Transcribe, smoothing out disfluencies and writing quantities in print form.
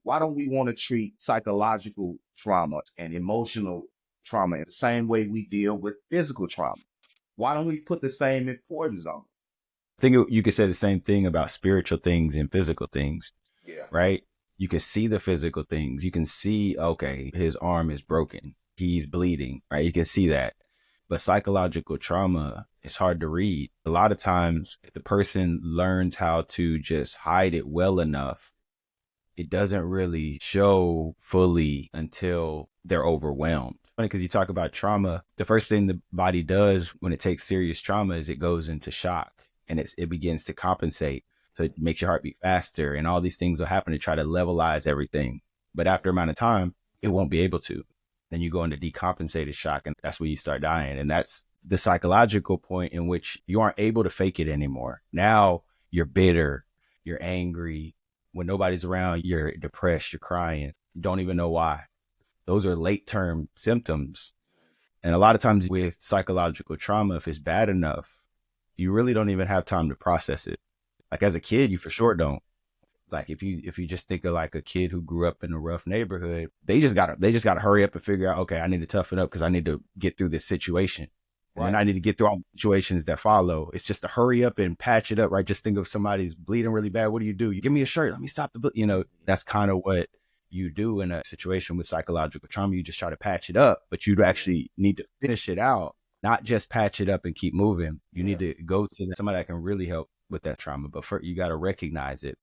Why don't we want to treat psychological trauma and emotional trauma in the same way we deal with physical trauma? Why don't we put the same importance on I think you could say the same thing about spiritual things and physical things, it? Yeah. right? You can see the physical things. You can see, okay, his arm is broken. He's bleeding, right? You can see that. But psychological trauma is hard to read. A lot of times, if the person learns how to just hide it well enough, it doesn't really show fully until they're overwhelmed. Funny because you talk about trauma, the first thing the body does when it takes serious trauma is it goes into shock and it begins to compensate. So it makes your heart beat faster and all these things will happen to try to levelize everything. But after a amount of time, it won't be able to. Then you go into decompensated shock and that's when you start dying. And that's the psychological point in which you aren't able to fake it anymore. Now you're bitter, you're angry, when nobody's around, you're depressed, you're crying, you don't even know why. Those are late term symptoms. And a lot of times with psychological trauma, if it's bad enough, you really don't even have time to process it. Like as a kid, you for sure don't. Like if you just think of like a kid who grew up in a rough neighborhood, they just gotta hurry up and figure out, okay, I need to toughen up because I need to get through this situation. And then Right. I need to get through all the situations that follow. It's just to hurry up and patch it up, right? Just think of somebody's bleeding really bad. What do? You give me a shirt. Let me stop the bleed. That's kind of what you do in a situation with psychological trauma. You just try to patch it up, but you Yeah. actually need to finish it out, not just patch it up and keep moving. You Yeah. need to go to somebody that can really help with that trauma. But first, you got to recognize it